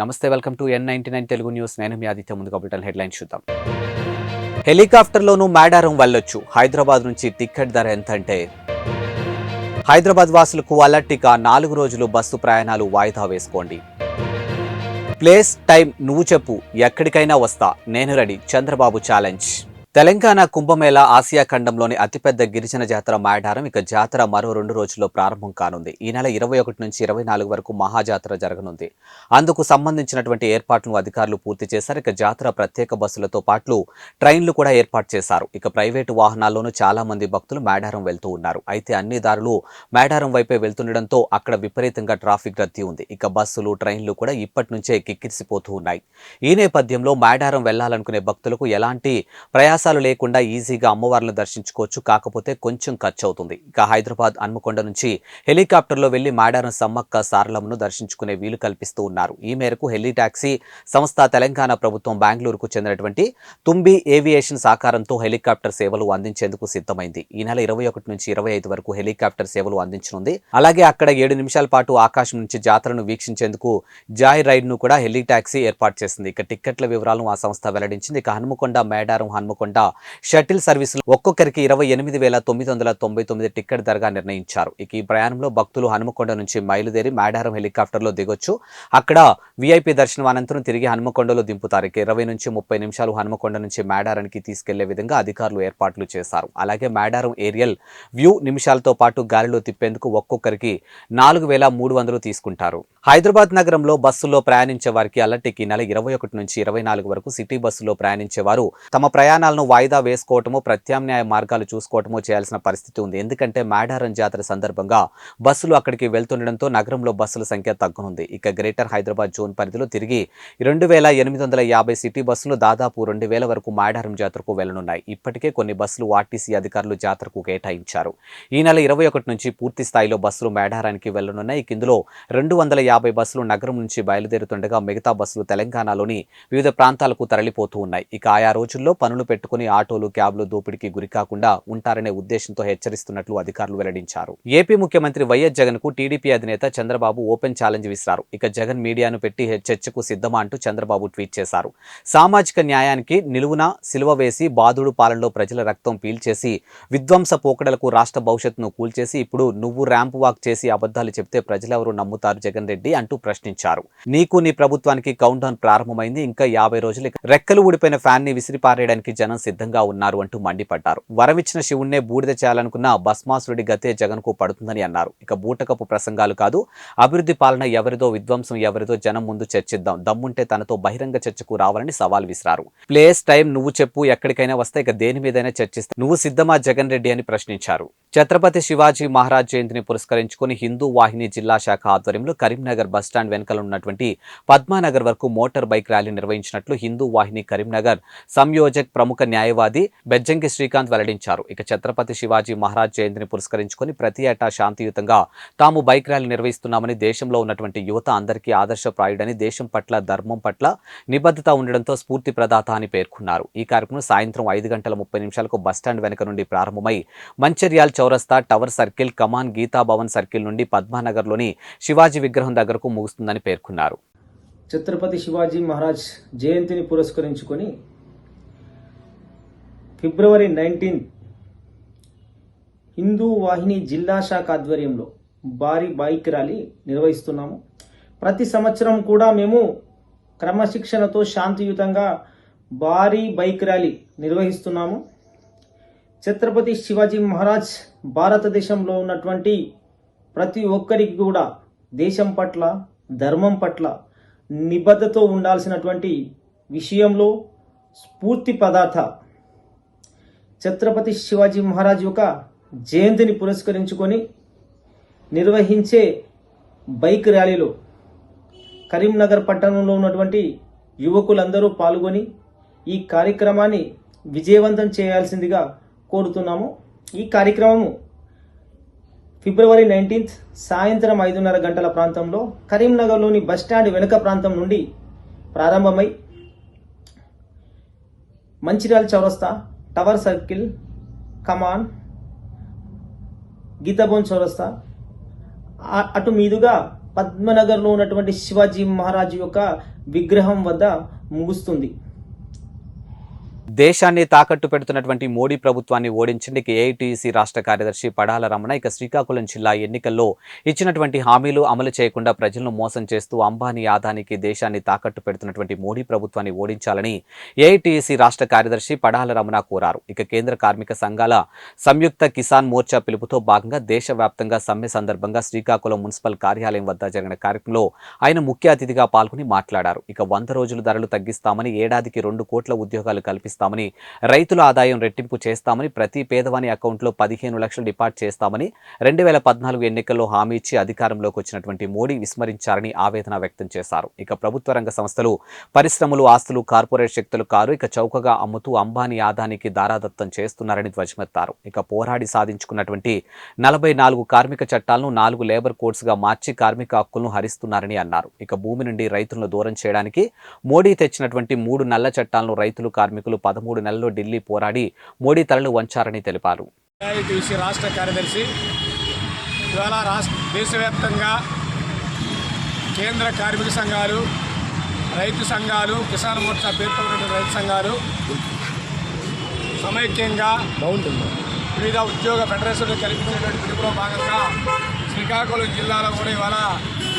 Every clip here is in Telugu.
నమస్తే, welcome to N99 Telugu news. నేను మీ ఆదిత్య. ముందుగా బులెటిన్ హెడ్లైన్స్ చూద్దాం. హెలికాప్టర్లోనూ మేడారం వెళ్ళొచ్చు. హైదరాబాద్ నుంచి టికెట్ ధర ఎంత అంటే హైదరాబాద్ వాసులకు అలర్ట్. 4 రోజులు బస్సు ప్రయాణాలు వాయిదా వేసుకోండి. ప్లేస్ టైం నువ్వు చెప్పు, ఎక్కడికైనా వస్తా, నేను ready. Chandrababu challenge. Telangana Kumbh Mela Asia ఖండంలోని అతిపెద్ద గిరిజన జాతర మేడారం. ఇక జాతర మరో 2 రోజుల్లో ప్రారంభం కానుంది. ఈ నెల 21 నుంచి 24 వరకు మహాజాతర జరగనుంది. అందుకు సంబంధించినటువంటి ఏర్పాట్లను అధికారులు పూర్తి చేశారు. ఇక జాతర ప్రత్యేక బస్సులతో పాటు ట్రైన్లు కూడా ఏర్పాటు చేశారు. ఇక ప్రైవేటు వాహనాల్లోనూ చాలా మంది భక్తులు మేడారం వెళ్తూ ఉన్నారు. అయితే అన్ని దారులు మేడారం వైపే వెళ్తుండటంతో అక్కడ విపరీతంగా ట్రాఫిక్ రద్దీ ఉంది. ఇక బస్సులు, ట్రైన్లు కూడా ఇప్పటి నుంచే కిక్కిరిసిపోతూ ఉన్నాయి. ఈ నేపథ్యంలో మేడారం వెళ్లాలనుకునే భక్తులకు ఎలాంటి ప్రయాస లేకుండా ఈజీగా అమ్మవార్లను దర్శించుకోవచ్చు. కాకపోతే కొంచెం ఖర్చు అవుతుంది. ఇక హైదరాబాద్ హన్మకొండ నుంచి హెలికాప్టర్లో వెళ్లి మేడారం సమ్మక్క సారలమ్మను దర్శించుకునే వీలు కల్పిస్తూ ఉన్నారు. ఈ మేరకు హెలి టాక్సీ సంస్థ తెలంగాణ ప్రభుత్వం బెంగళూరుకు చెందినటువంటి తుంబి ఏవియేషన్ సహకారంతో హెలికాప్టర్ సేవలు అందించేందుకు సిద్ధమైంది. ఈ నెల 21 నుంచి 25 వరకు హెలికాప్టర్ సేవలు అందించనుంది. అలాగే అక్కడ 7 నిమిషాల పాటు ఆకాశం నుంచి జాతరను వీక్షించేందుకు జాయ్ రైడ్ ను కూడా హెలి టాక్సీ ఏర్పాటు చేసింది. ఇక టిక్కెట్ల వివరాలను ఆ సంస్థ వెల్లడించింది. ఇక హన్మకొండ మేడారం హన్మకొండ షటిల్ సర్వీసులు ఒక్కొక్కరికి 28,999 టికెట్ ధరగా నిర్ణయించారు. ఇక ఈ ప్రయాణంలో భక్తులు హనుమకొండ నుంచి బయలుదేరి మేడారం హెలికాప్టర్లో దిగొచ్చు. అక్కడ విఐపి దర్శనం అనంతరం తిరిగి హనుమకొండలో దింపుతారు. ఇక 20 నుంచి 30 నిమిషాలు హనుమకొండ నుంచి మేడారానికి తీసుకెళ్లే విధంగా అధికారులు ఏర్పాట్లు చేశారు. అలాగే మేడారం ఏరియల్ వ్యూ నిమిషాలతో పాటు గాలిలో తిప్పేందుకు ఒక్కొక్కరికి 4,300 తీసుకుంటారు. హైదరాబాద్ నగరంలో బస్సుల్లో ప్రయాణించే వారికి అలర్ట్. ఈ నెల 21 నుంచి 24 వరకు సిటీ బస్సులో ప్రయాణించేవారు తమ ప్రయాణాలను వాయిదా వేసుకోవటమో, ప్రత్యామ్నాయ మార్గాలు చూసుకోవటమో చేయాల్సిన పరిస్థితి ఉంది. ఎందుకంటే మేడారం జాతర సందర్భంగా బస్సులు అక్కడికి వెళ్తుండటంతో నగరంలో బస్సుల సంఖ్య తగ్గనుంది. ఇక గ్రేటర్ హైదరాబాద్ జోన్ పరిధిలో తిరిగి 2,850 సిటీ బస్సులు దాదాపు 2,000 వరకు మేడారం జాతరకు వెళ్లనున్నాయి. ఇప్పటికే కొన్ని బస్సులు ఆర్టీసీ అధికారులు జాతరకు కేటాయించారు. ఈ నెల 21 నుంచి పూర్తి స్థాయిలో బస్సులు మేడారానికి వెళ్లనున్నాయి. ఇందులో 250 బస్సులు నగరం నుంచి బయలుదేరుతుండగా మిగతా బస్సులు తెలంగాణలోని వివిధ ప్రాంతాలకు తరలిపోతూ ఉన్నాయి. ఇక ఆయా రోజుల్లో పనులు పెట్టుకుని ఆటోలు, క్యాబ్లు దోపిడీకి గురికాకుండా ఉంటారనే ఉద్దేశంతో హెచ్చరిస్తున్నట్లు అధికారులు వెల్లడించారు. ఏపీ ముఖ్యమంత్రి వైఎస్ జగన్ కు టీడీపీ అధినేత చంద్రబాబు ఓపెన్ ఛాలెంజ్ విసిరారు. ఇక జగన్ మీడియాను పెట్టి చర్చకు సిద్ధమా అంటూ చంద్రబాబు ట్వీట్ చేశారు. సామాజిక న్యాయానికి నిలువున సిలువ వేసి బాధుడు పాలనలో ప్రజల రక్తం పీల్చేసి విధ్వంస పోకడలకు రాష్ట్ర భవిష్యత్తును కూల్చేసి ఇప్పుడు నువ్వు ర్యాంప్ వాక్ చేసి అబద్ధాలు చెప్తే ప్రజలెవరు నమ్ముతారు జగన్ రెడ్డి అంటూ ప్రశ్నించారు. నీకు నీ ప్రభుత్వానికి కౌంట్ డౌన్ ప్రారంభమైంది. ఇంకా 50 రోజులు. రెక్కలు ఊడిపోయిన ఫ్యాన్ ని విసిరిపారేయడానికి జనం సిద్ధంగా ఉన్నారు అంటూ మండిపడ్డారు. వరమిచ్చిన శివుణ్ణే బూడిద చేయాలనుకున్న భస్మాసురుడి గతే జగన్ కు పడుతుందని అన్నారు. ఇక బూటకపు ప్రసంగాలు కాదు, అభివృద్ధి పాలన ఎవరిదో, విధ్వంసం ఎవరిదో జనం ముందు చర్చిద్దాం. దమ్ముంటే తనతో బహిరంగ చర్చకు రావాలని సవాల్ విసిరారు. ప్లేస్ టైం నువ్వు చెప్పు, ఎక్కడికైనా వస్తే ఇక దేని మీదైనా చర్చిస్తే నువ్వు సిద్ధమా జగన్ రెడ్డి అని ప్రశ్నించారు. ఛత్రపతి శివాజీ మహారాజ్ జయంతిని పురస్కరించుకుని హిందూ వాహిని జిల్లా శాఖ ఆధ్వర్యంలో కరీంనగర్ బస్టాండ్ వెనుకల ఉన్నటువంటి పద్మానగర్ వరకు మోటార్ బైక్ ర్యాలీ నిర్వహించినట్లు హిందూ వాహిని కరీంనగర్ సంయోజక్ ప్రముఖ న్యాయవాది బెజ్జంకి శ్రీకాంత్ వెల్లడించారు. ఇక ఛత్రపతి శివాజీ మహారాజ్ జయంతిని పురస్కరించుకుని ప్రతి ఏటా శాంతియుతంగా తాము బైక్ ర్యాలీ నిర్వహిస్తున్నామని, దేశంలో ఉన్నటువంటి యువత అందరికీ ఆదర్శప్రాయుడని, దేశం పట్ల, ధర్మం పట్ల నిబద్ధత ఉండడంతో స్ఫూర్తి ప్రదాత అని పేర్కొన్నారు. ఈ కార్యక్రమం సాయంత్రం 5:30 బస్టాండ్ వెనుక నుండి ప్రారంభమై మంచిర్యాల్ చౌరస్తా, టవర్ సర్కిల్, కమాన్, గీతా భవన్ సర్కిల్ నుండి పద్మానగర్లోని శివాజీ విగ్రహం దగ్గరకు ముగుస్తుందని పేర్కొన్నారు. ఛత్రపతి శివాజీ మహారాజ్ జయంతిని పురస్కరించుకొని ఫిబ్రవరి 19 హిందూ వాహిని జిల్లా శాఖ ఆధ్వర్యంలో భారీ బైక్ ర్యాలీ నిర్వహిస్తున్నాము. ప్రతి సంవత్సరం కూడా మేము క్రమశిక్షణతో శాంతియుతంగా భారీ బైక్ ర్యాలీ నిర్వహిస్తున్నాము. ఛత్రపతి శివాజీ మహారాజ్ భారతదేశంలో ఉన్నటువంటి ప్రతి ఒక్కరికి కూడా దేశం పట్ల, ధర్మం పట్ల నిబద్ధతో ఉండాల్సినటువంటి విషయంలో స్ఫూర్తి ప్రదాత ఛత్రపతి శివాజీ మహారాజ్ యొక్క జయంతిని పురస్కరించుకొని నిర్వహించే బైక్ ర్యాలీలో కరీంనగర్ పట్టణంలో ఉన్నటువంటి యువకులందరూ పాల్గొని ఈ కార్యక్రమాన్ని విజయవంతం చేయాల్సిందిగా కోరుతున్నాము. ఈ కార్యక్రమము ఫిబ్రవరి 19 సాయంత్రం 5:30 గంటల ప్రాంతంలో కరీంనగర్లోని బస్టాండ్ వెనుక ప్రాంతం నుండి ప్రారంభమై మంచిర్యాల చౌరస్తా, టవర్ సర్కిల్, కమాన్, గీతాభవన్ చౌరస్తా అటు మీదుగా పద్మనగర్లో ఉన్నటువంటి శివాజీ మహారాజ్ యొక్క విగ్రహం వద్ద ముగుస్తుంది. దేశాన్ని తాకట్టు పెడుతున్నటువంటి మోడీ ప్రభుత్వాన్ని ఓడించండి. ఏఐటీసీ రాష్ట్ర కార్యదర్శి పడాల రమణ శ్రీకాకుళం జిల్లా ఎన్నికల్లో ఇచ్చినటువంటి హామీలు అమలు చేయకుండా ప్రజలను మోసం చేస్తూ అంబానీ ఆదానికి దేశాన్ని తాకట్టు పెడుతున్నటువంటి మోడీ ప్రభుత్వాన్ని ఓడించాలని ఏఐటీసీ రాష్ట్ర కార్యదర్శి పడాల రమణ కోరారు. కేంద్ర కార్మిక సంఘాల సంయుక్త కిసాన్ మోర్చా పిలుపుతో భాగంగా దేశవ్యాప్తంగా సమ్మె సందర్భంగా శ్రీకాకుళం మున్సిపల్ కార్యాలయం వద్ద జరిగిన కార్యక్రమంలో ఆయన ముఖ్య అతిథిగా పాల్గొని మాట్లాడారు. 100 రోజులు ధరలు తగ్గిస్తామని, ఏడాదికి 2 కోట్ల ఉద్యోగాలు కల్పిస్తామని, రైతుల ఆదాయం రెట్టింపు చేస్తామని, ప్రతి పేదవాని అకౌంట్లో 15 లక్షలు డిపాజిట్ చేస్తామని 2014 ఎన్నికల్లో హామీ ఇచ్చి అధికారంలోకి వచ్చినటువంటి మోడీ విస్మరించారని ఆవేదన వ్యక్తం చేశారు. ప్రభుత్వ రంగ సంస్థలు, పరిశ్రమలు, ఆస్తులు కార్పొరేట్ శక్తులు కారు చౌకగా అమ్ముతూ అంబానీ ఆదానికి దారాదత్తం చేస్తున్నారని ధ్వజమెత్తారు. పోరాడి సాధించుకున్నటువంటి 44 కార్మిక చట్టాలను 4 లేబర్ కోడ్స్ గా మార్చి కార్మిక హక్కులను హరిస్తున్నారని అన్నారు. భూమి నుండి రైతులను దూరం చేయడానికి మోడీ తెచ్చినటువంటి 3 నల్ల చట్టాలను రైతులు, కార్మికులు 13 నెలల్లో ఢిల్లీ పోరాడి మోడీ తలలు వంచారని తెలిపారు. ఏఐటీసీ రాష్ట్ర కార్యదర్శి ఇవాళ దేశవ్యాప్తంగా కేంద్ర కార్మిక సంఘాలు, రైతు సంఘాలు, కిసాన్ మోర్చా పేరుతో ఉన్నటువంటి రైతు సంఘాలు సమైక్యంగా వివిధ ఉద్యోగ ఫెడరేషన్లు కల్పించేటువంటి పిలుపులో భాగంగా శ్రీకాకుళం జిల్లాలో కూడా ఇవాళ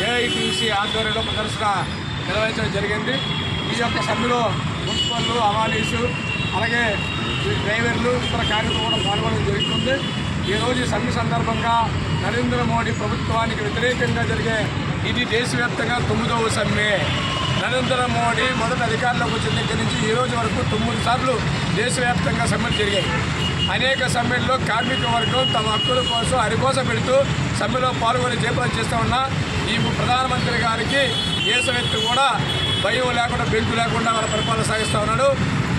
ఏఐటీసీ ఆధ్వర్యంలో ప్రదర్శన నిర్వహించడం జరిగింది. ఈ యొక్క సభ్యులు మున్సిపల్లు, అవాలీసు, అలాగే డ్రైవర్లు, ఇతర కార్మికులు కూడా పాల్గొనడం జరుగుతుంది. ఈరోజు ఈ సమ్మె సందర్భంగా నరేంద్ర మోడీ ప్రభుత్వానికి వ్యతిరేకంగా జరిగే ఇది దేశవ్యాప్తంగా 9వ సమ్మె. నరేంద్ర మోడీ మొదటి అధికారంలోకి వచ్చిన దగ్గర నుంచి ఈ రోజు వరకు 9 సార్లు దేశవ్యాప్తంగా సమ్మెలు జరిగాయి. అనేక సమ్మెల్లో కార్మిక వర్గం తమ హక్కుల కోసం అరికోస పెడుతూ సమ్మెలో పాల్గొని జయప్రదం చేస్తూ ఉన్న ఈ ప్రధానమంత్రి గారికి దేశవ్యాప్తి కూడా భయం లేకుండా, బెంకు లేకుండా వాళ్ళ పరిపాలన సాగిస్తూ ఉన్నాడు.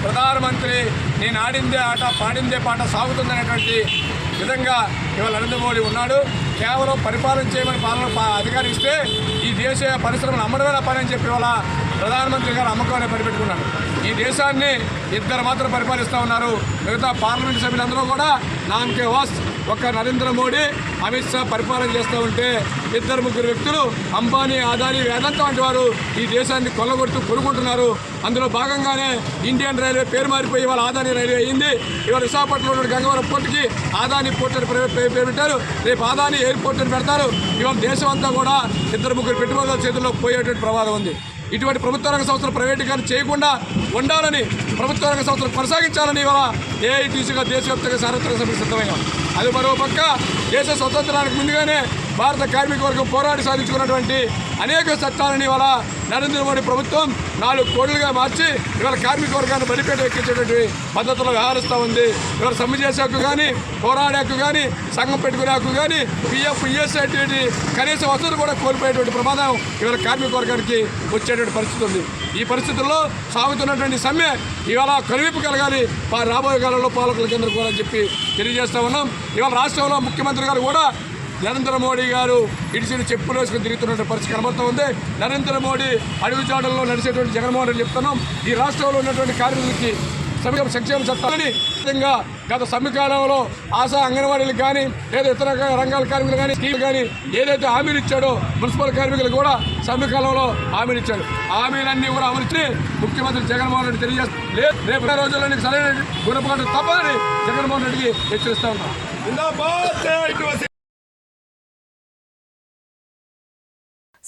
ప్రధానమంత్రి నేను ఆడిందే ఆట, పాడిందే పాట సాగుతుందనేటువంటి విధంగా ఇవాళ నరేంద్ర మోడీ ఉన్నాడు. కేవలం పరిపాలన చేయమని అధికారం ఇస్తే ఈ దేశ పరిశ్రమలు అమ్మడమే పని అని చెప్పి వాళ్ళ ప్రధానమంత్రి గారు అమ్మకాన్ని పరిపెట్టుకున్నాడు. ఈ దేశాన్ని 2 మాత్రం పరిపాలిస్తూ ఉన్నారు. మిగతా పార్లమెంట్ సభ్యులందరూ కూడా నామకే వాస్ ఒక్క నరేంద్ర మోడీ, అమిత్ షా పరిపాలన చేస్తూ ఉంటే 2-3 వ్యక్తులు అంబానీ, అదానీ, వేదాంత వంటి వారు ఈ దేశాన్ని కొల్లగొడుతూ కొనుక్కుంటున్నారు. అందులో భాగంగానే ఇండియన్ రైల్వే పేరు మారిపోయి ఇవాళ ఆదానీ రైల్వే అయింది. ఇవాళ విశాఖపట్నంలో గంగవరం పోర్టుకి ఆదానీ పోర్ట్ అని పేరు పెట్టారు. రేపు ఆదానీ ఎయిర్పోర్ట్ అని పెడతారు. ఇవాళ దేశం అంతా కూడా 2-3 పెట్టుబడుల చేతుల్లో పోయేటువంటి ప్రమాదం ఉంది. ఇటువంటి ప్రభుత్వ రంగ సంస్థలు ప్రైవేటీకరణ చేయకుండా ఉండాలని, ప్రభుత్వ రంగ సంస్థలు కొనసాగించాలని ఇవాళ ఏఐటీసీగా దేశవ్యాప్తంగా సార్వత్రిక సభ్యులు సిద్ధమయ్యాం. అది మరో పక్క దేశ స్వతంత్రానికి ముందుగానే భారత కార్మిక వర్గం పోరాడి సాధించుకున్నటువంటి అనేక చట్టాలని ఇవాళ నరేంద్ర మోడీ ప్రభుత్వం 4 కోట్లుగా మార్చి ఇవాళ కార్మిక వర్గాన్ని బలిపేట ఎక్కించేటువంటి పద్ధతులు వ్యవహరిస్తూ ఉంది. ఇవాళ సమ్మె చేసే హక్కు కానీ, పోరాడే హక్కు కానీ, సంఘం పెట్టుకునే హక్కు కానీ, పిఎఫ్, ఈఎస్ఐ కనీస వసతులు కూడా కోల్పోయేటువంటి ప్రమాదం ఇవాళ కార్మిక వర్గానికి వచ్చేటువంటి పరిస్థితి ఉంది. ఈ పరిస్థితుల్లో సాగుతున్నటువంటి సమ్మె ఇవాళ కనువిప్పు కలగాలి రాబోయే కాలంలో పాలకుల కేంద్రం కూడా అని చెప్పి తెలియజేస్తా ఉన్నాం. ఇవాళ రాష్ట్రంలో ముఖ్యమంత్రి గారు కూడా నరేంద్ర మోడీ గారు ఇడిసిన చెప్పులు వేసుకుని తిరుగుతున్న పరిస్థితి కనబడుతూ ఉంది. నరేంద్ర మోడీ అడుగుజాడల్లో నడిచేటువంటి జగన్మోహన్ రెడ్డి చెప్తున్నాం, ఈ రాష్ట్రంలో ఉన్నటువంటి కార్మికులకి సంక్షేమ చట్టాలని విధంగా గత సమ్మె కాలంలో ఆశా అంగన్వాడీలకు కానీ, లేదా ఇతర రంగాల కార్మికులు కానీ, స్కీమ్ కానీ ఏదైతే హామీలు ఇచ్చాడో మున్సిపల్ కార్మికులు కూడా సమ్మె కాలంలో హామీలు ఇచ్చాడు. హామీలన్నీ కూడా అమలుచి ముఖ్యమంత్రి జగన్మోహన్ రెడ్డి తెలియజేస్తారు. రేపు రోజుల్లో సరైన గుణపాఠం తప్పదని జగన్మోహన్ రెడ్డికి హెచ్చరిస్తా ఉన్నాం.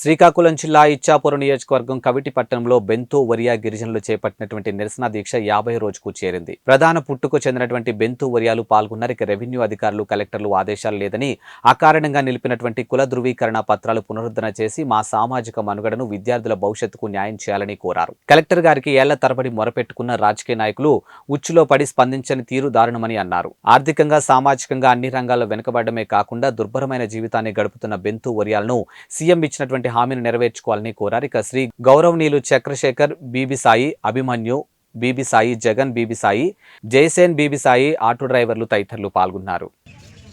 శ్రీకాకుళం జిల్లా ఇచ్చాపురం నియోజకవర్గం కవిటి పట్టణంలో బెంతు వరియా గిరిజనులు చేపట్టినటువంటి నిరసన దీక్ష 50 రోజుకు చేరింది. ప్రధాన పుట్టుకు చెందినటువంటి బెంతు వరియాలు పాల్గొన్నారు. రెవెన్యూ అధికారులు, కలెక్టర్లు ఆదేశాలు లేదని అకారణంగా నిలిపినటువంటి కుల ధృవీకరణ పత్రాలు పునరుద్ధరణ చేసి మా సామాజిక మనుగడను, విద్యార్థుల భవిష్యత్తుకు న్యాయం చేయాలని కోరారు. కలెక్టర్ గారికి ఏళ్ల తరబడి మొరపెట్టుకున్న రాజకీయ నాయకులు ఉచ్చులో పడి స్పందించని తీరు దారుణమని అన్నారు. ఆర్థికంగా, సామాజికంగా అన్ని రంగాల్లో వెనుకబడమే కాకుండా దుర్భరమైన జీవితాన్ని గడుపుతున్న బెంతు వరియాలను సీఎం ఇచ్చినటువంటి హామీని నెరవేర్చుకోవాలని కోరారు. శ్రీ గౌరవనీయులు Chakrashekhar, BB Sai, Abhimanyu, BB Sai, Jagan, BB Sai, Jayasen, BB Sai, auto డ్రైవర్లు తదితరులు పాల్గొన్నారు.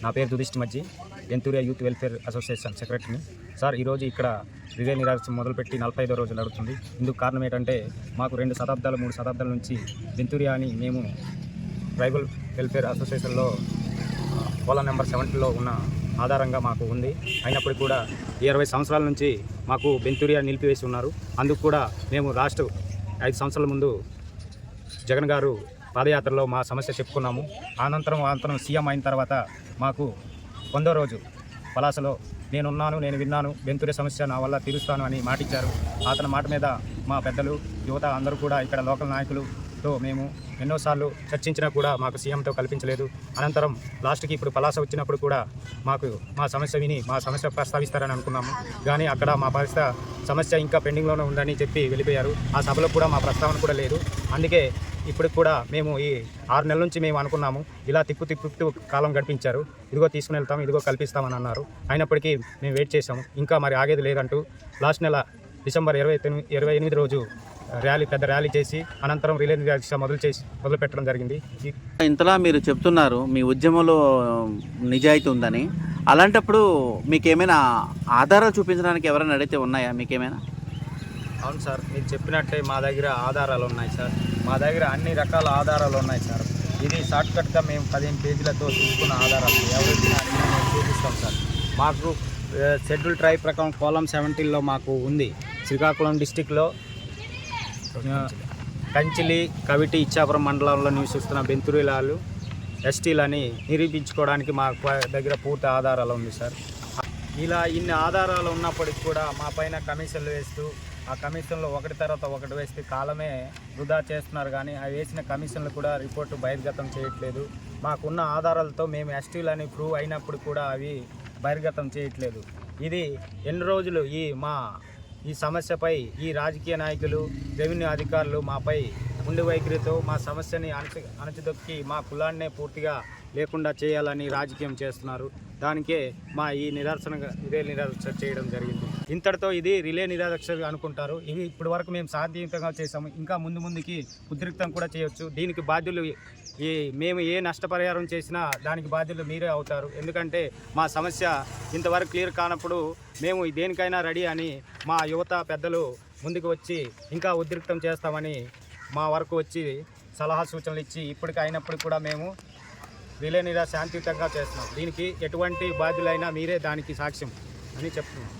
నా పేరు Dudishti Majji, Benturia youth welfare association సెక్రటరీని. సార్, ఈరోజు ఇక్కడ రిలే నిరాశ మొదలుపెట్టి 45వ రోజు నడుస్తుంది. ఇందుకు కారణం ఏంటంటే మాకు 2 శతాబ్దాలు 3 శతాబ్దాల నుంచి బెంతూరియా అని మేము ట్రైబల్ వెల్ఫేర్ అసోసియేషన్లో కోలా నెంబర్ 70లో ఉన్న ఆధారంగా మాకు ఉంది. అయినప్పటికీ కూడా 20 సంవత్సరాల నుంచి మాకు బెంతూరియా నిలిపివేసి ఉన్నారు. అందుకు కూడా మేము లాస్ట్ 5 సంవత్సరాల ముందు జగన్ గారు పాదయాత్రలో మా సమస్య చెప్పుకున్నాము. అనంతరం సీఎం అయిన తర్వాత మాకు 100వ రోజు పలాసలో నేను విన్నాను, బెంతూరియా సమస్య నా వల్ల తీరుస్తాను అని మాటిచ్చారు. అతని మాట మీద మా పెద్దలు, యువత అందరూ కూడా ఇక్కడ లోకల్ నాయకులతో మేము ఎన్నోసార్లు చర్చించినా కూడా మాకు సీఎంతో కల్పించలేదు. అనంతరం లాస్ట్కి ఇప్పుడు పలాస వచ్చినప్పుడు కూడా మాకు మా సమస్య విని మా సమస్య ప్రస్తావిస్తారని అనుకున్నాము. కానీ అక్కడ మా సమస్య ఇంకా పెండింగ్లోనే ఉందని చెప్పి వెళ్ళిపోయారు. ఆ సభలో కూడా మా ప్రస్తావన కూడా లేదు. అందుకే ఇప్పుడు కూడా మేము ఈ 6 నెలల నుంచి మేము అనుకున్నాము, ఇలా తిప్పు కాలం గడిపించారు. ఇదిగో తీసుకుని వెళ్తాం, ఇదిగో కల్పిస్తామని అన్నారు. అయినప్పటికీ మేము వెయిట్ చేసాము. ఇంకా మరి ఆగేది లేదంటూ లాస్ట్ నెల డిసెంబర్ 28 రోజు పెద్ద ర్యాలీ చేసి అనంతరం రిలే నిరాక్ష మొదలు పెట్టడం జరిగింది. ఇంతలా మీరు చెప్తున్నారు మీ ఉద్యమంలో నిజాయితీ ఉందని. అలాంటప్పుడు మీకేమైనా ఆధారాలు చూపించడానికి ఎవరైనా అడిగితే ఉన్నాయా మీకేమైనా? అవును సార్, మీరు చెప్పినట్టే మా దగ్గర ఆధారాలు ఉన్నాయి సార్. మా దగ్గర అన్ని రకాల ఆధారాలు ఉన్నాయి సార్. ఇది షార్ట్కట్గా మేము 15 పేజీలతో తీసుకున్న ఆధారాలు ఎవరైనా మేము చూపిస్తాం సార్. మాకు షెడ్యూల్ ట్రైబ్ ప్రకారం కోలం 17లో మాకు ఉంది. శ్రీకాకుళం డిస్టిక్లో కంచిలి, కవిటి, ఇచ్చాపురం మండలంలో నివసిస్తున్న బెంతూరిలాలు ఎస్టీలని నిరూపించుకోవడానికి మా దగ్గర పూర్తి ఆధారాలు ఉంది సార్. ఇలా ఇన్ని ఆధారాలు ఉన్నప్పటికి కూడా మా పైన కమిషన్లు వేస్తూ ఆ కమిషన్లో ఒకటి తర్వాత ఒకటి వేస్తే కాలమే వృధా చేస్తున్నారు. కానీ ఆ వేసిన కమిషన్లు కూడా రిపోర్టు బహిర్గతం చేయట్లేదు. మాకున్న ఆధారాలతో మేము ఎస్టీలని ప్రూవ్ అయినప్పుడు కూడా అవి బహిర్గతం చేయట్లేదు. ఇది ఎన్ని రోజులు ఈ సమస్యపై ఈ రాజకీయ నాయకులు, రెవెన్యూ అధికారులు మాపై ఉండి వైఖరితో మా సమస్యని అణచిదొక్కి మా కులాన్నే పూర్తిగా లేకుండా చేయాలని రాజకీయం చేస్తున్నారు. దానికే మా రిలే నిరాదీక్ష చేయడం జరిగింది. ఇంతటితో ఇది రిలే నిరాదీక్ష అనుకుంటారు. ఇవి ఇప్పటి వరకు మేము శాంతియుతంగా చేసాము. ఇంకా ముందుకి ఉద్రిక్తం కూడా చేయొచ్చు. దీనికి బాధ్యులు మేము ఏ నష్టపరిహారం చేసినా దానికి బాధ్యులు మీరే అవుతారు. ఎందుకంటే మా సమస్య ఇంతవరకు క్లియర్ కానప్పుడు మేము దేనికైనా రెడీ అని మా యువత పెద్దలు ముందుకు వచ్చి ఇంకా ఉద్రిక్తం చేస్తామని మా వరకు వచ్చి సలహా సూచనలు ఇచ్చి ఇప్పటికి అయినప్పుడు కూడా మేము రిలే నిరాదీక్ష శాంతియుతంగా చేస్తున్నాం. దీనికి ఎటువంటి బాధ్యులైనా మీరే దానికి సాక్ష్యం అని చెప్తున్నాం.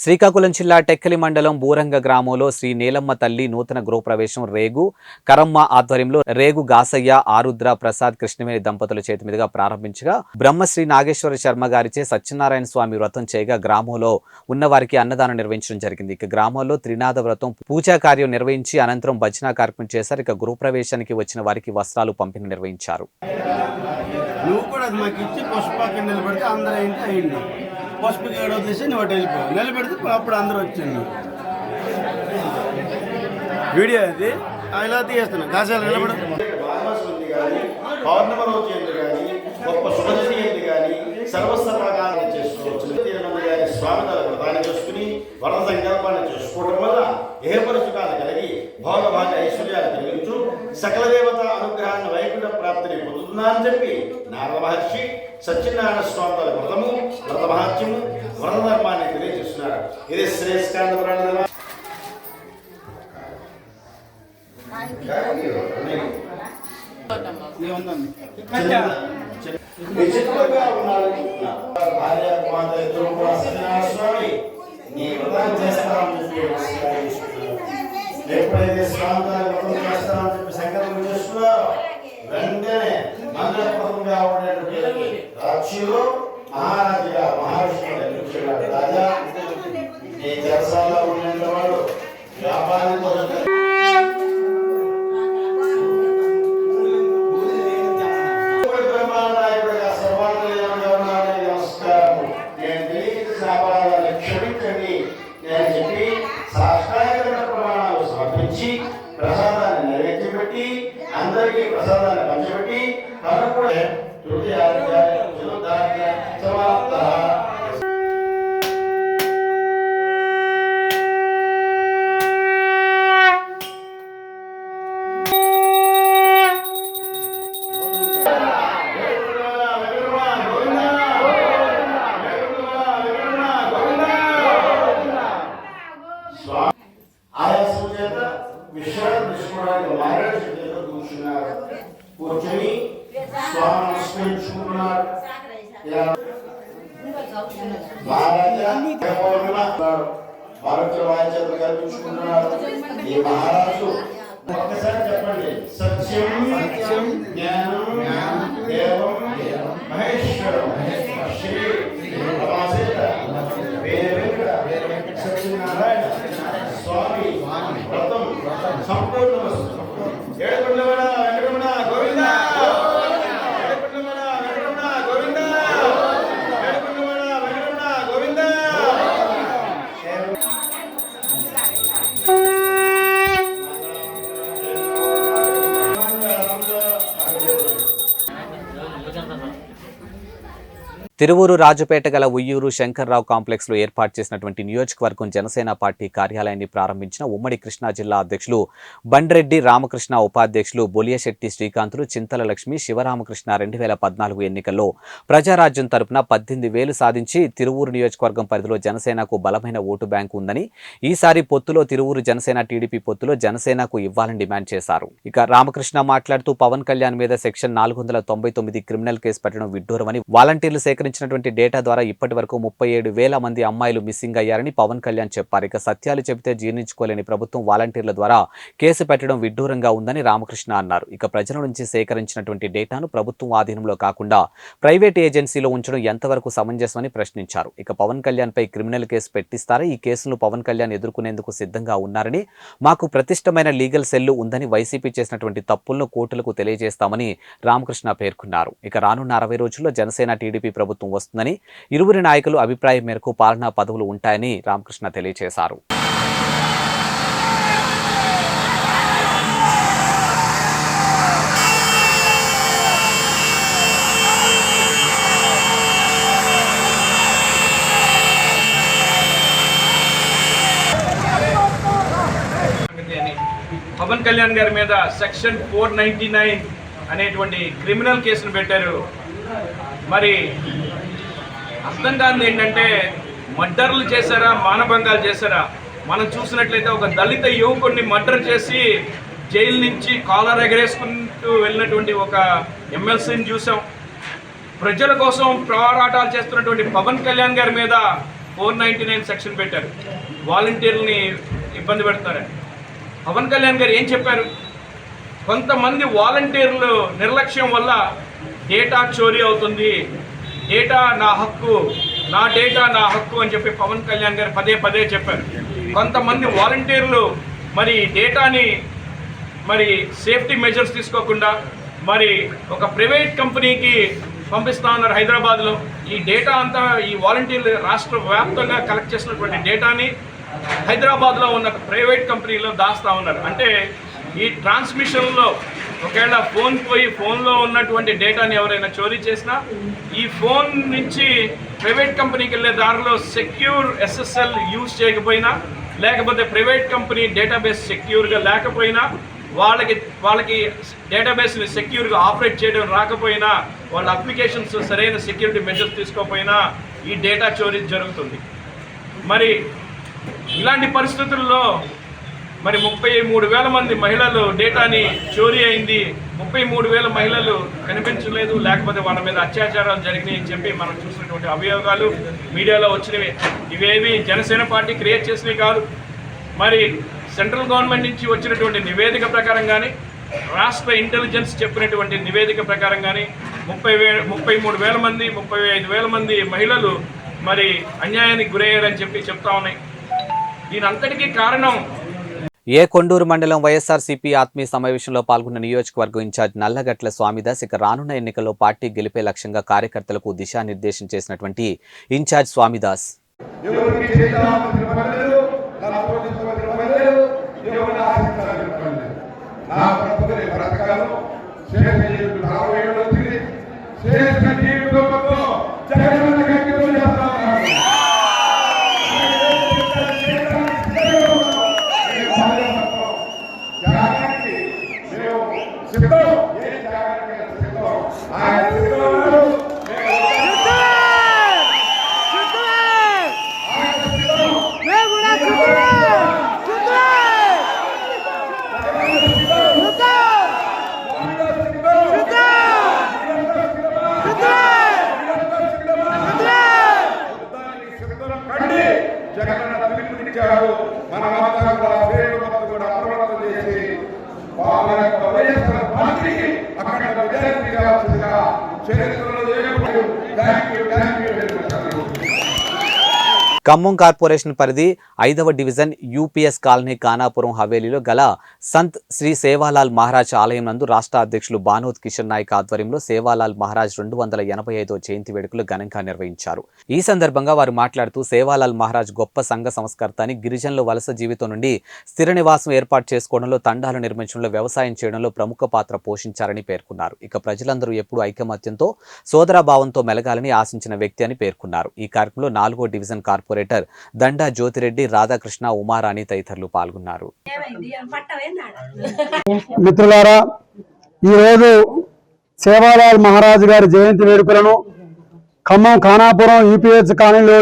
శ్రీకాకుళం జిల్లా టెక్కలి మండలం బూరంగ గ్రామంలో శ్రీ నీలమ్మ తల్లి నూతన గృహప్రవేశం రేగు కరమ్మ ఆధ్వర్యంలో రేగు గాసయ్య, ఆరుద్ర ప్రసాద్ కృష్ణవేణి దంపతుల చేతి మీదుగా ప్రారంభించగా బ్రహ్మశ్రీ నాగేశ్వర శర్మ గారిచే సత్యనారాయణ స్వామి వ్రతం చేయగా గ్రామంలో ఉన్న వారికి అన్నదానం నిర్వహించడం జరిగింది. ఇక గ్రామంలో త్రినాథ వ్రతం పూజా కార్యం నిర్వహించి అనంతరం భజన కార్యక్రమం చేశారు. ఇక గృహప్రవేశానికి వచ్చిన వారికి వస్త్రాలు పంపిణీ నిర్వహించారు. పసుపు గేడ వదిలేసి నువ్వు వెళ్ళిపో, నిలబెడితే అప్పుడు అందరూ వచ్చింది. వీడియో అది ఇలా తీస్తున్నాం. కాశాలు నిలబడి పౌర్ణమి రోజు ఏంటి కానీ గొప్ప శుభదశి ఏంటి కానీ సర్వసర్వకాలం చేసుకోవచ్చు. స్వామి వ్రతాన్ని చేసుకుని వరద సంకల్పాన్ని చేసుకోవడం వల్ల ఏ పరిశుభాలు కలిగి భోగభాగ ఐశ్వర్యాలు కలిగించు సకల దేవత అనుగ్రహాన్ని వైకుంఠ ప్రాప్తిని పొందుతుందా అని చెప్పి నారద మహర్షి సత్యనారాయణ స్వామి వ్రతము, వ్రత మహత్యము, వ్రత ధర్మాన్ని తెలియజేస్తున్నారు. ఇది శ్రేష్ఠాంత పురాణ విచిత్రంగా ఉన్నాడు. భార్య కుమార్తె ఇద్దరు కూడా సత్యనారాయణ స్వామి నీ వ్రతం చేస్తామని ఎప్పుడైతే స్వామి వ్రతం చేస్తామని చెప్పి సంకల్పం చేస్తున్నారో వెంటనే మంగళప్రదంగా ఉండేటువంటి రాక్షులు మహారాజుగా మహావిష్ణువు రాజా నీ చెరసాల్లో ఉండే వాడు వ్యాపారం ప్రసాదాన్ని నైవేద్యపెట్టి అందరికీ ప్రసాదాన్ని పంచిపెట్టి తను కూడా సమాప్త. కూర్చొని స్వామి నమస్కరించుకుంటున్నారు. ఇలా భారతీయ వాయిద్యాలు కల్పించుకుంటున్నారు. ఈ మహారాజు ఒక్కసారి చెప్పండి. సత్యం సత్యం జ్ఞానం దేవం మహేశ్వరం శ్రీ సత్యనారాయణ స్వామి వ్రతం సంపూర్ణ ఏడుకొండలవాడ వెంకటరమణ గోవింద, ఏడుకొండలవాడ వెంకటరమణ గోవింద, ఏడుకొండలవాడ వెంకటరమణ గోవింద. తిరువూరు రాజుపేట గల ఉయ్యూరు శంకర్రావు కాంప్లెక్స్ లో ఏర్పాటు చేసినటువంటి నియోజకవర్గం జనసేన పార్టీ కార్యాలయాన్ని ప్రారంభించిన ఉమ్మడి కృష్ణా జిల్లా అధ్యక్షులు బండ్రెడ్డి రామకృష్ణ, ఉపాధ్యక్షులు బొలియశెట్టి శ్రీకాంతులు, చింతల లక్ష్మి, శివరామకృష్ణ 2014 ఎన్నికల్లో ప్రజారాజ్యం తరపున 18,000 సాధించి తిరువూరు నియోజకవర్గం పరిధిలో జనసేనకు బలమైన ఓటు బ్యాంకు ఉందని, ఈసారి పొత్తులో తిరువూరు జనసేన టీడీపీ పొత్తులో జనసేనకు ఇవ్వాలని డిమాండ్ చేశారు. ఇక రామకృష్ణ మాట్లాడుతూ పవన్ కళ్యాణ్ మీద సెక్షన్ 499 క్రిమినల్ కేసు పెట్టడం విడ్డూరమని, వాలంటీర్లు సేకరించినటువంటి డేటా ద్వారా ఇప్పటి వరకు 37,000 మంది అమ్మాయిలు మిస్సింగ్ అయ్యారని పవన్ కళ్యాణ్ చెప్పారు. ఇక సత్యాలు చెబితే జీర్ణించుకోలేని ప్రభుత్వం వాలంటీర్ల ద్వారా కేసు పెట్టడం విడ్డూరంగా ఉందని రామకృష్ణ అన్నారు. ఇక ప్రజల నుంచి సేకరించినటువంటి డేటాను ప్రభుత్వం ఆధీనంలో కాకుండా ప్రైవేట్ ఏజెన్సీలో ఉంచడం ఎంతవరకు సమంజసమని ప్రశ్నించారు. ఇక పవన్ కళ్యాణ్ పై క్రిమినల్ కేసు పెట్టిస్తారా? ఈ కేసును పవన్ కళ్యాణ్ ఎదుర్కొనేందుకు సిద్ధంగా ఉన్నారని, మాకు ప్రతిష్టమైన లీగల్ సెల్లు ఉందని, వైసీపీ చేసినటువంటి తప్పులను కోర్టులకు తెలియజేస్తామని రామకృష్ణ పేర్కొన్నారు. ఇక రానున్న 60 రోజుల్లో జనసేన టీడీపీ ప్రభుత్వం వస్తుందని, ఇరువురి నాయకులు అభిప్రాయం మేరకు పాలనా పదవులు ఉంటాయని రామకృష్ణ తెలియజేశారు. పవన్ కళ్యాణ్ గారి మీద సెక్షన్ 499 అనేటువంటి క్రిమినల్ కేసును పెట్టారు. మరి అర్థం కానిది ఏంటంటే, మర్డర్లు చేశారా, మానభంగాలు చేశారా? మనం చూసినట్లయితే ఒక దళిత యువకుడిని మర్డర్ చేసి జైలు నుంచి కాలర్ ఎగరేసుకుంటూ వెళ్ళినటువంటి ఒక ఎమ్మెల్సీని చూసాం. ప్రజల కోసం పోరాటాలు చేస్తున్నటువంటి పవన్ కళ్యాణ్ గారి మీద 499 సెక్షన్ పెట్టారు. వాలంటీర్లని ఇబ్బంది పెడతారని పవన్ కళ్యాణ్ గారు ఏం చెప్పారు? కొంతమంది వాలంటీర్లు నిర్లక్ష్యం వల్ల డేటా చోరీ అవుతుంది, డేటా నా హక్కు, నా డేటా నా హక్కు అని చెప్పి పవన్ కళ్యాణ్ గారు పదే చెప్పారు. కొంతమంది వాలంటీర్లు మరి డేటాని మరి సేఫ్టీ మెజర్స్ తీసుకోకుండా మరి ఒక ప్రైవేట్ కంపెనీకి పంపిస్తా ఉన్నారు హైదరాబాద్లో. ఈ డేటా అంతా ఈ వాలంటీర్లు రాష్ట్ర వ్యాప్తంగా కలెక్ట్ చేసినటువంటి డేటాని హైదరాబాద్లో ఉన్న ప్రైవేట్ కంపెనీలో దాస్తా ఉన్నారు. అంటే ఈ ట్రాన్స్మిషన్లో ఒకవేళ ఫోన్ పోయి ఫోన్లో ఉన్నటువంటి డేటాని ఎవరైనా చోరీ చేసినా, ఈ ఫోన్ నుంచి ప్రైవేట్ కంపెనీకి వెళ్ళే దారిలో సెక్యూర్ SSL యూజ్ చేయకపోయినా, లేకపోతే ప్రైవేట్ కంపెనీ డేటాబేస్ సెక్యూర్గా లేకపోయినా, వాళ్ళకి డేటాబేస్ని సెక్యూర్గా ఆపరేట్ చేయడం రాకపోయినా, వాళ్ళ అప్లికేషన్స్ సరైన సెక్యూరిటీ మెజర్స్ తీసుకోకపోయినా ఈ డేటా చోరీ జరుగుతుంది. మరి ఇలాంటి పరిస్థితుల్లో మరి 33,000 మంది మహిళలు డేటాని చోరీ అయింది. 33,000 మహిళలు కనిపించలేదు, లేకపోతే వాళ్ళ మీద అత్యాచారాలు జరిగినాయి అని చెప్పి మనం చూసినటువంటి అభియోగాలు మీడియాలో వచ్చినవి. ఇవేవి జనసేన పార్టీ క్రియేట్ చేసినవి కాదు. మరి సెంట్రల్ గవర్నమెంట్ నుంచి వచ్చినటువంటి నివేదిక ప్రకారం కానీ, రాష్ట్ర ఇంటెలిజెన్స్ చెప్పినటువంటి నివేదిక ప్రకారం కానీ 33,000 మంది 35,000 మంది మహిళలు మరి అన్యాయానికి గురయ్యారని చెప్పి చెప్తా ఉన్నాయి. దీనంతటికీ కారణం కొండూరు మండలం వైఎస్ఆర్సీపీ ఆత్మీయ సమావేశంలో పాల్గొన్న నియోజకవర్గం ఇన్ఛార్జ్ నల్లగట్ల స్వామిదాస్ ఇక రానున్న ఎన్నికల్లో పార్టీ గెలిపే లక్ష్యంగా కార్యకర్తలకు దిశానిర్దేశం చేసినటువంటి ఇన్ఛార్జ్ స్వామిదాస్ చరిత్రలో లేనప్పుడు thank you very much. Khammam corporation పరిధి 5వ డివిజన్ యూపీఎస్ కాలనీ కానాపురం హవేలీలో గల సంత్ శ్రీ సేవాలాల్ మహారాజ్ ఆలయం నందు రాష్ట్ర అధ్యక్షులు బానోత్ కిషన్ నాయక్ ఆధ్వర్యంలో సేవాలాల్ మహారాజ్ 285వ జయంతి వేడుకలు ఘనంగా నిర్వహించారు. ఈ సందర్భంగా వారు మాట్లాడుతూ సేవాలాల్ మహారాజ్ గొప్ప సంఘ సంస్కర్త అని, గిరిజనులు వలస జీవితం నుండి స్థిర నివాసం ఏర్పాటు చేసుకోవడంలో, తండాలు నిర్మించడంలో, వ్యవసాయం చేయడంలో ప్రముఖ పాత్ర పోషించారని పేర్కొన్నారు. ఇక ప్రజలందరూ ఎప్పుడూ ఐకమత్యంతో సోదరాభావంతో మెలగాలని ఆశించిన వ్యక్తి అని పేర్కొన్నారు. ఈ కార్యక్రమంలో 4వ డివిజన్ కార్పొరేటర్ దండా జ్యోతిరెడ్డి, రాధాకృష్ణ, ఉమారాణి తదితరులు పాల్గొన్నారు. మిత్రులారా, ఈరోజు సేవాలాల్ మహారాజ్ గారి జయంతి వేడుకలను ఖమ్మం ఖానాపురం యూపీఎస్ కాలనీలో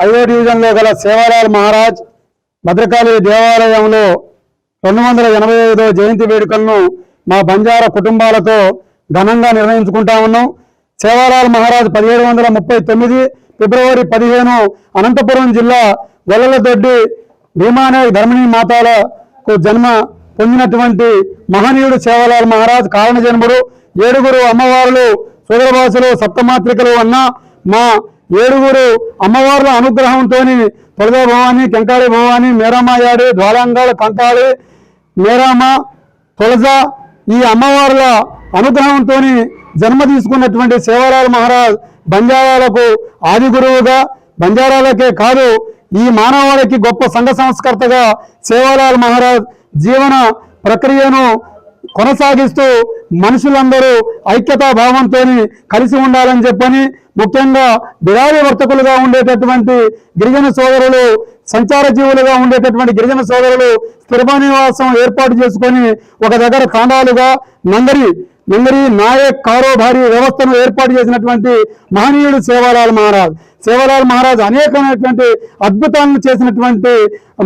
5వ డివిజన్లో గల సేవాలాల్ మహారాజ్ భద్రకాళి దేవాలయంలో 285వ జయంతి వేడుకలను మా బంజారా కుటుంబాలతో ఘనంగా నిర్వహించుకుంటా ఉన్నాం. సేవాలాల్ మహారాజ్ 1739 ఫిబ్రవరి 15 అనంతపురం జిల్లా గొల్లలదొడ్డి భీమానాయక్ ధర్మిణీ మాతాలకు జన్మ పొందినటువంటి మహనీయుడు సేవాలాల్ మహారాజ్ కారణ జన్ముడు. 7 అమ్మవార్లు సోదరభాషలు సప్తమాత్రికలు అన్న మా 7 అమ్మవార్ల అనుగ్రహంతో తొలద భవాని, కెంకాళి భవాని, మేరామాయాడి, జ్వాలాంగాళ, కంకాళి, మేరామ, తొలజ ఈ అమ్మవార్ల అనుగ్రహంతో జన్మ తీసుకున్నటువంటి సేవాలాల్ మహారాజ్ బంజారాలకు ఆది గురువుగా, బంజారాలకే కాదు ఈ మానవాళికి గొప్ప సంఘ సంస్కర్తగా సేవాలాల్ మహారాజ్ జీవన ప్రక్రియను కొనసాగిస్తూ మనుషులందరూ ఐక్యతా భావంతో కలిసి ఉండాలని చెప్పని, ముఖ్యంగా బిడారి వర్తకులుగా ఉండేటటువంటి గిరిజన సోదరులు, సంచార జీవులుగా ఉండేటటువంటి గిరిజన సోదరులు స్థిర నివాసం ఏర్పాటు చేసుకొని ఒక దగ్గర తాండాలుగా నంగరి నాయక్ కారోబారీ వ్యవస్థను ఏర్పాటు చేసినటువంటి మహనీయుడు సేవాలాల్ మహారాజ్. సేవాలాల్ మహారాజ్ అనేకమైనటువంటి అద్భుతాలను చేసినటువంటి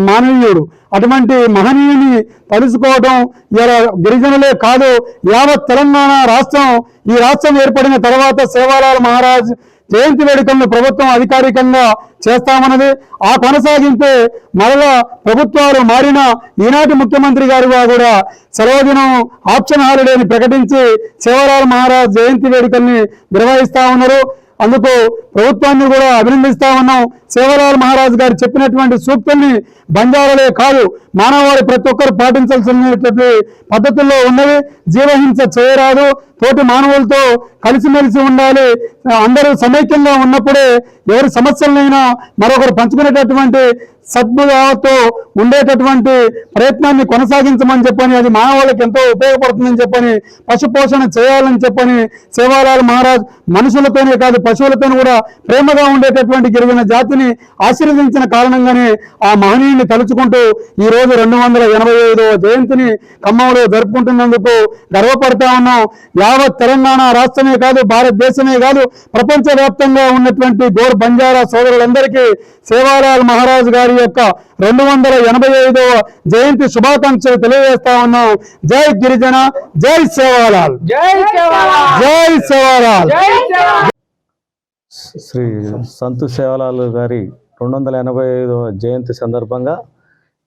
మానవీయుడు. అటువంటి మహనీయుని తలుసుకోవడం ఇలా గిరిజనులే కాదు, యావత్ తెలంగాణ రాష్ట్రం, ఈ రాష్ట్రం ఏర్పడిన తర్వాత సేవాలాల్ మహారాజ్ జయంతి వేడుకలను ప్రభుత్వం అధికారికంగా చేస్తామన్నది. ఆ కొనసాగింపే మరలా ప్రభుత్వాలు మారిన ఈనాటి ముఖ్యమంత్రి గారుగా కూడా సెలవుదినం ఆప్షన్ హాలిడేని ప్రకటించి సేవాలాల్ మహారాజ్ జయంతి వేడుకల్ని నిర్వహిస్తా ఉన్నారు. అందుకు ప్రభుత్వాన్ని కూడా అభినందిస్తా ఉన్నాం. సేవాలాల్ మహారాజ్ గారు చెప్పినటువంటి సూక్తుల్ని బంజారాలే కాదు మానవాళి ప్రతి ఒక్కరు పాటించాల్సినటువంటి పద్ధతుల్లో ఉన్నవి. జీవహింస చేయరాదు, తోటి మానవులతో కలిసిమెలిసి ఉండాలి, అందరూ సమైక్యంగా ఉన్నప్పుడే ఎవరి సమస్యలనైనా మరొకరు పంచుకునేటటువంటి సద్భావంతో ఉండేటటువంటి ప్రయత్నాన్ని కొనసాగించమని చెప్పని, అది మానవాళికి ఎంతో ఉపయోగపడుతుందని చెప్పని, పశుపోషణ చేయాలని చెప్పని సేవాలాల్ మహారాజ్ మనుషులతోనే కాదు పశువులతో కూడా ప్రేమగా ఉండేటటువంటి గిరిజన జాతిని ఆశీర్వదించిన కారణంగానే ఆ మహనీయుని తలుచుకుంటూ ఈ రోజు 285వ జయంతిని ఖమ్మంలో జరుపుకుంటున్నందుకు గర్వపడతా ఉన్నాం. యావత్ తెలంగాణ రాష్ట్రమే కాదు, భారతదేశమే కాదు, ప్రపంచవ్యాప్తంగా ఉన్నటువంటి గోర్ బంజారా సోదరులందరికీ సేవాలాల్ మహారాజ్ గారి యొక్క 285వ జయంతి శుభాకాంక్షలు తెలియజేస్తా ఉన్నాం. జై గిరిజన, జై సేవాలాల్, జై సేవాలాల్. శ్రీ సంతు సేవాలాల్ గారి 285వ జయంతి సందర్భంగా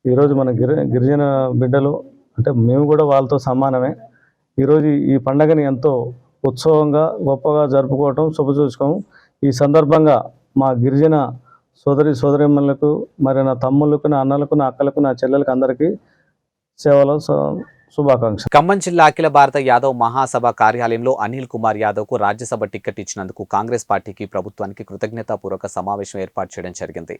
ఈరోజు మన గిరిజన బిడ్డలు అంటే మేము కూడా వాళ్ళతో సమానమే. ఈరోజు ఈ పండగని ఎంతో ఉత్సవంగా గొప్పగా జరుపుకోవటం శుభసూచకం. ఈ సందర్భంగా మా గిరిజన సోదరిమణులకు, మరి నా తమ్ముళ్ళకు, నా అన్నలకు, నా అక్కలకు, నా చెల్లెలకు అందరికీ సేవలో శుభాకాంక్షలు. ఖమ్మం జిల్లా అఖిల భారత యాదవ్ మహాసభ కార్యాలయంలో అనిల్ కుమార్ యాదవ్కు రాజ్యసభ టికెట్ ఇచ్చినందుకు కాంగ్రెస్ పార్టీకి, ప్రభుత్వానికి కృతజ్ఞతాపూర్వక సమావేశం ఏర్పాటు చేయడం జరిగింది.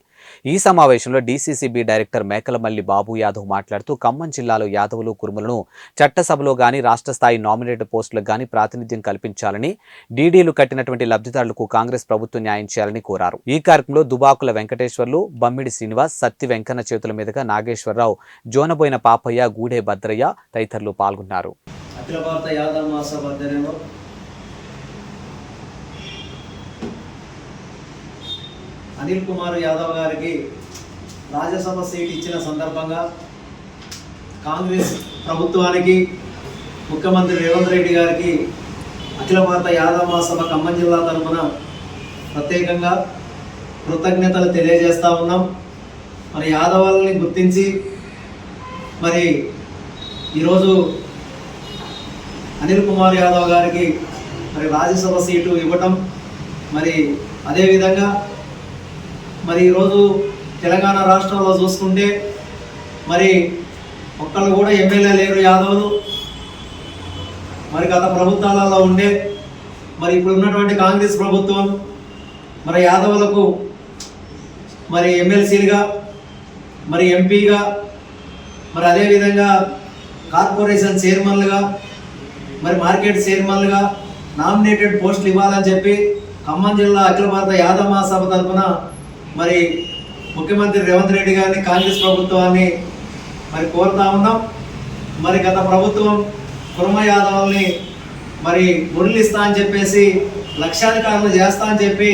ఈ సమావేశంలో డీసీసీబీ డైరెక్టర్ మేకలమల్లి బాబు యాదవ్ మాట్లాడుతూ ఖమ్మం జిల్లాలో యాదవులు, కురుములను చట్టసభలో గానీ, రాష్ట్ర స్థాయి నామినేటెడ్ పోస్టులకు గానీ ప్రాతినిధ్యం కల్పించాలని, డీడీలు కట్టినటువంటి లబ్ధిదారులకు కాంగ్రెస్ ప్రభుత్వం న్యాయం చేయాలని కోరారు. ఈ కార్యక్రమంలో దుబాకుల వెంకటేశ్వర్లు, బమ్మిడి శ్రీనివాస్, సత్తి వెంకన్న చేతుల మీదుగా నాగేశ్వరరావు, జోనబోయిన పాపయ్య, గూడే భద్రయ్య తదితరులు పాల్గొన్నారు. అఖిల భారత యాదవ్ మహాసభ ఆధ్వర్యంలో అనిల్ కుమార్ యాదవ్ గారికి రాజ్యసభ సీట్ ఇచ్చిన సందర్భంగా కాంగ్రెస్ ప్రభుత్వానికి, ముఖ్యమంత్రి రేవంత్ రెడ్డి గారికి అఖిల భారత యాదవ్ మహాసభ ఖమ్మం జిల్లా తరఫున ప్రత్యేకంగా కృతజ్ఞతలు తెలియజేస్తూ ఉన్నాం. మరి యాదవాళ్ళని గుర్తించి మరి ఈరోజు అనిల్ కుమార్ యాదవ్ గారికి మరి రాజ్యసభ సీటు ఇవ్వటం, మరి అదేవిధంగా మరి ఈరోజు తెలంగాణ రాష్ట్రంలో చూసుకుంటే మరి ఒక్కళ్ళు కూడా ఎమ్మెల్యే లేరు యాదవులు. మరి గత ప్రభుత్వాలలో ఉండే మరి ఇప్పుడు ఉన్నటువంటి కాంగ్రెస్ ప్రభుత్వం మరి యాదవులకు మరి ఎమ్మెల్సీలుగా, మరి ఎంపీగా, మరి అదేవిధంగా కార్పొరేషన్ చైర్మన్లుగా, మరి మార్కెట్ చైర్మన్లుగా నామినేటెడ్ పోస్టులు ఇవ్వాలని చెప్పి ఖమ్మం జిల్లా అఖిల భారత యాదవ మహాసభ తరఫున మరి ముఖ్యమంత్రి రేవంత్ రెడ్డి గారిని, కాంగ్రెస్ ప్రభుత్వాన్ని మరి కోరుతా ఉన్నాం. మరి గత ప్రభుత్వం కుర్మ యాదవుల్ని మరి మురళిస్తా అని చెప్పేసి లక్షాధికారులు చేస్తా అని చెప్పి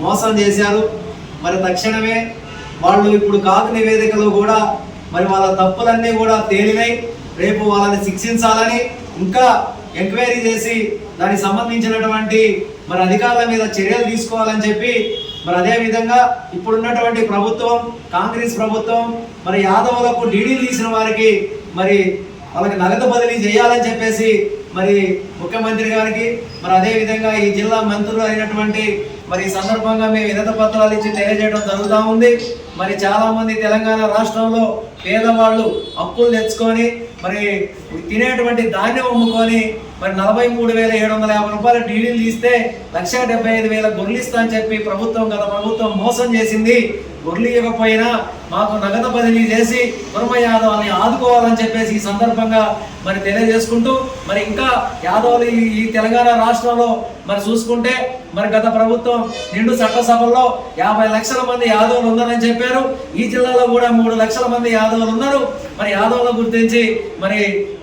మోసం చేశారు. మరి తక్షణమే వాళ్ళు ఇప్పుడు కాకు నివేదికలో కూడా మరి వాళ్ళ తప్పులన్నీ కూడా తేలినాయి. రేపు వాళ్ళని శిక్షించాలని, ఇంకా ఎంక్వైరీ చేసి దానికి సంబంధించినటువంటి మరి అధికారుల మీద చర్యలు తీసుకోవాలని చెప్పి మరి అదేవిధంగా ఇప్పుడున్నటువంటి ప్రభుత్వం, కాంగ్రెస్ ప్రభుత్వం మరి యాదవులకు డీడీలు తీసిన వారికి మరి వాళ్ళకి నగదు బదిలీ చేయాలని చెప్పేసి మరి ముఖ్యమంత్రి గారికి, మరి అదేవిధంగా ఈ జిల్లా మంత్రులు అయినటువంటి మరి ఈ సందర్భంగా మేము వినతి పత్రాలు ఇచ్చి తెలియజేయడం జరుగుతూ ఉంది. మరి చాలామంది తెలంగాణ రాష్ట్రంలో పేదవాళ్ళు అప్పులు తెచ్చుకొని మరి తినేటువంటి ధాన్యం అమ్ముకొని మరి 43,750 రూపాయల డీడీలు తీస్తే 1,75,000 గొర్రెలు ఇస్తా అని చెప్పి గత ప్రభుత్వం మోసం చేసింది. గొర్రెలు ఇవ్వకపోయినా మాకు నగదు బదిలీ చేసి కుర్మ యాదవుల్ని ఆదుకోవాలని చెప్పేసి ఈ సందర్భంగా మరి తెలియజేసుకుంటూ, మరి ఇంకా యాదవులు ఈ తెలంగాణ రాష్ట్రంలో మరి చూసుకుంటే మరి గత ప్రభుత్వం నిండు చట్టసభల్లో 50 లక్షల మంది యాదవులు ఉన్నారని చెప్పారు. ఈ జిల్లాలో కూడా 3 లక్షల మంది యాదవులు ఉన్నారు. మరి యాదవులను గుర్తించి మరి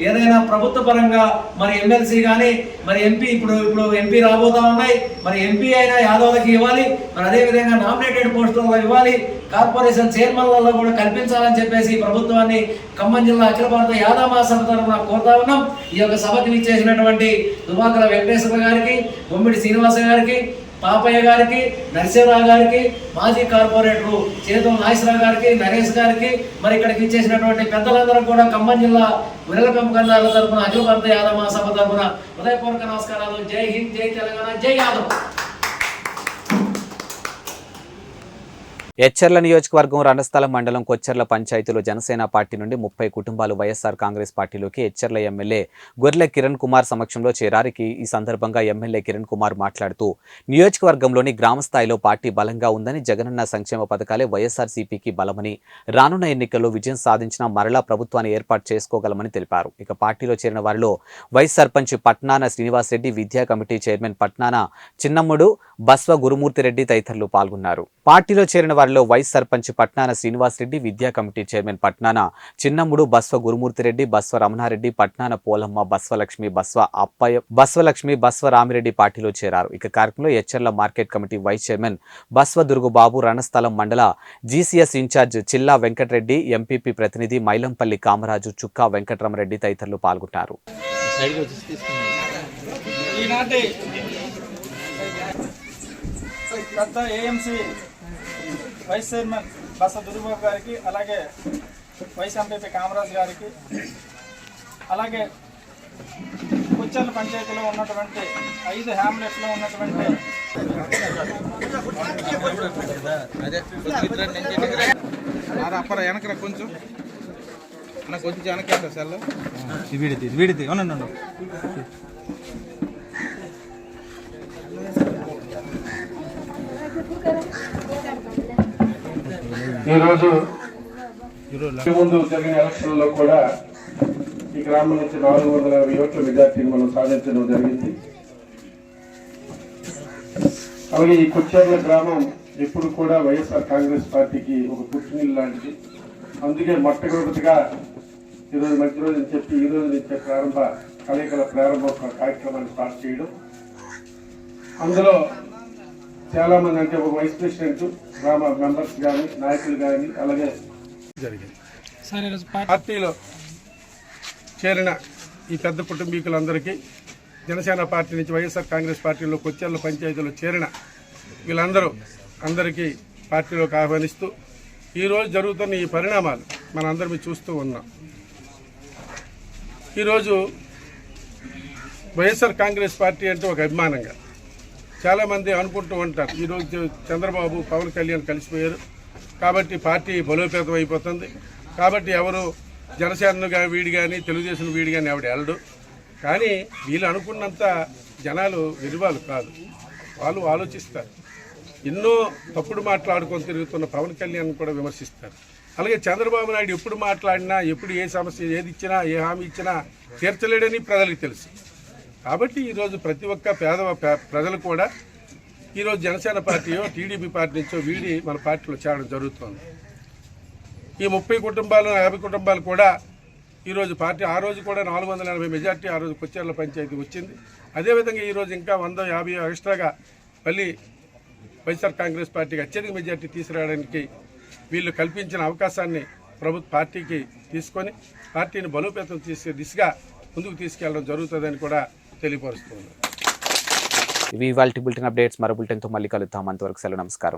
ఏదైనా ప్రభుత్వ పరంగా మరి ఎమ్మెల్సీ కానీ మరి ఎంపీ ఇప్పుడు ఎంపీ రాబోతా ఉన్నాయి. మరి ఎంపీ అయినా యాదవులకి ఇవ్వాలి. మరి అదేవిధంగా నామినేటెడ్ పోస్టులలో ఇవ్వాలి. కార్పొరేషన్ చైర్మన్లలో కూడా కల్పించాలని చెప్పేసి ప్రభుత్వాన్ని ఖమ్మం జిల్లా అఖిల భారత యాదవ మహాసభ తరఫున కోరుతా ఉన్నాం. ఈ యొక్క సభకు విచ్చేసినటువంటి దుబాకల వెంకటేశ్వర గారికి, బొమ్మిడి శ్రీనివాస గారికి, పాపయ్య గారికి, నరసింహరావు గారికి, మాజీ కార్పొరేటరు చేతుల నాగేశ్వరరావు గారికి, నరేష్ గారికి, మరి ఇక్కడికి ఇచ్చేసినటువంటి పెద్దలందరూ కూడా ఖమ్మం జిల్లా గొర్రెల పెంపకందారుల తరఫున అఖిల భారత యాదవ మహాసభ తరఫున హృదయపూర్వక నమస్కారాలు. జై హింద్, జై తెలంగాణ, జై యాదవ్. ఎచ్చెర్ల నియోజకవర్గం రణస్థలం మండలం కొచ్చెర్ల పంచాయతీలో జనసేన పార్టీ నుండి 30 కుటుంబాలు వైఎస్ఆర్ కాంగ్రెస్ పార్టీలోకి ఎచ్చెర్ల ఎమ్మెల్యే గొర్రెల కిరణ్ కుమార్ సమక్షంలో చేరారికి ఈ సందర్భంగా ఎమ్మెల్యే కిరణ్ కుమార్ మాట్లాడుతూ నియోజకవర్గంలోని గ్రామ స్థాయిలో పార్టీ బలంగా ఉందని, జగనన్న సంక్షేమ పథకాలే వైఎస్ఆర్సీపీకి బలమని, రానున్న ఎన్నికల్లో విజయం సాధించిన మరలా ప్రభుత్వాన్ని ఏర్పాటు చేసుకోగలమని తెలిపారు. ఇక పార్టీలో చేరిన వారిలో వైస్ సర్పంచ్ పట్నాన శ్రీనివాసరెడ్డి, విద్యా కమిటీ చైర్మన్ పట్నాన చిన్నమ్ముడు, బస్వ గురుమూర్తిరెడ్డి తదితరులు పాల్గొన్నారు. పార్టీలో చేరిన వారిలో వైస్ సర్పంచ్ పట్నాన శ్రీనివాసరెడ్డి, విద్యా కమిటీ చైర్మన్ పట్నాన చిన్నమ్ముడు, బస్వ గురుమూర్తిరెడ్డి, బస్వ రమణారెడ్డి, పట్నాన పోలమ్మ, బస్వలక్ష్మి, బస్వలక్ష్మి, బస్వ రామిరెడ్డి పార్టీలో చేరారు. ఇక కార్యక్రమంలో Etcherla market committee vice chairman Baswa Durgubabu, Ranasthalam మండల GCS incharge Chilla Venkatareddy, MPP ప్రతినిధి మైలంపల్లి కామరాజు, చుక్కా వెంకటరామరెడ్డి తదితరులు పాల్గొన్నారు. పెద్ద ఏఎంసీ వైస్ చైర్మన్ బస దుర్బాబు గారికి, అలాగే వైస్ ఎంపీపీ కామరాజ్ గారికి, అలాగే కొచ్చెర్ల పంచాయతీలో ఉన్నటువంటి 5 హ్యామ్లెట్స్లో ఉన్నటువంటి అప్పర వెనకరా కొంచెం వెనక సెల్ వీడితే అవునండి. ఈరోజు ముందు జరిగిన ఎలక్షన్లో కూడా ఈ గ్రామం నుంచి 450 ఓట్ల మెజార్టీని మనం సాధించడం జరిగింది. అలాగే ఈ కొచ్చెర్ల గ్రామం ఎప్పుడు కూడా వైఎస్ఆర్ కాంగ్రెస్ పార్టీకి ఒక పుట్టినిల్లు లాంటిది. అందుకే మొట్టమొదటిగా ఈరోజు మంచి రోజు అని చెప్పి ఈ రోజు నుంచే కలయికల ప్రారంభ కార్యక్రమాన్ని స్టార్ట్ చేయడం. అందులో చాలామంది అంటే ఒక వైస్ ప్రెసిడెంట్, గ్రామ మెంబర్స్ కానీ, నాయకులు కానీ అలాగే జరిగింది. పార్టీలో చేరిన ఈ పెద్ద కుటుంబీకులందరికీ, జనసేన పార్టీ నుంచి వైఎస్ఆర్ కాంగ్రెస్ పార్టీలో కొచ్చెర్ల పంచాయతీలో చేరిన అందరికీ పార్టీలోకి ఆహ్వానిస్తూ ఈరోజు జరుగుతున్న ఈ పరిణామాలు మనందరం చూస్తూ ఉన్నాం. ఈరోజు వైఎస్ఆర్ కాంగ్రెస్ పార్టీ అంటే ఒక అభిమానంగా చాలామంది అనుకుంటూ ఉంటారు, ఈరోజు చంద్రబాబు పవన్ కళ్యాణ్ కలిసిపోయారు కాబట్టి పార్టీ బలోపేతం అయిపోతుంది, కాబట్టి ఎవరు జనసేన వీడి కానీ తెలుగుదేశం వీడి కానీ ఆవిడ వెళ్ళడు. కానీ వీళ్ళు అనుకున్నంత జనాలు విలువలు కాదు, వాళ్ళు ఆలోచిస్తారు. ఎన్నో తప్పుడు మాట్లాడుకొని తిరుగుతున్న పవన్ కళ్యాణ్ కూడా విమర్శిస్తారు. అలాగే చంద్రబాబు నాయుడు ఎప్పుడు మాట్లాడినా, ఎప్పుడు ఏ సమస్య ఏది ఇచ్చినా, ఏ హామీ ఇచ్చినా తీర్చలేడని ప్రజలకు తెలుసు. కాబట్టి ఈరోజు ప్రతి ఒక్క ప్రజలు కూడా ఈరోజు జనసేన పార్టీయో టీడీపీ పార్టీ నుంచో వీడి మన పార్టీలో చేరడం జరుగుతుంది. ఈ 30 కుటుంబాలు 50 కుటుంబాలు కూడా ఈరోజు పార్టీ ఆ రోజు కూడా 480 మెజార్టీ ఆ రోజు కొచ్చేర్ల పంచాయతీ వచ్చింది. అదేవిధంగా ఈరోజు ఇంకా 150 ఎక్స్ట్రాగా మళ్ళీ వైఎస్ఆర్ కాంగ్రెస్ పార్టీకి అత్యధిక మెజార్టీ తీసుకురావడానికి వీళ్ళు కల్పించిన అవకాశాన్ని పార్టీకి తీసుకొని పార్టీని బలోపేతం చేసే దిశగా ముందుకు తీసుకెళ్లడం జరుగుతుందని కూడా తెలియపరుస్తున్నారు. ఇవి ఇవాల్టి బులెటిన్ అప్డేట్స్. మరో బులెటిన్తో మళ్ళీ కలుద్దాం. అంతవరకు సెలవు, నమస్కారం.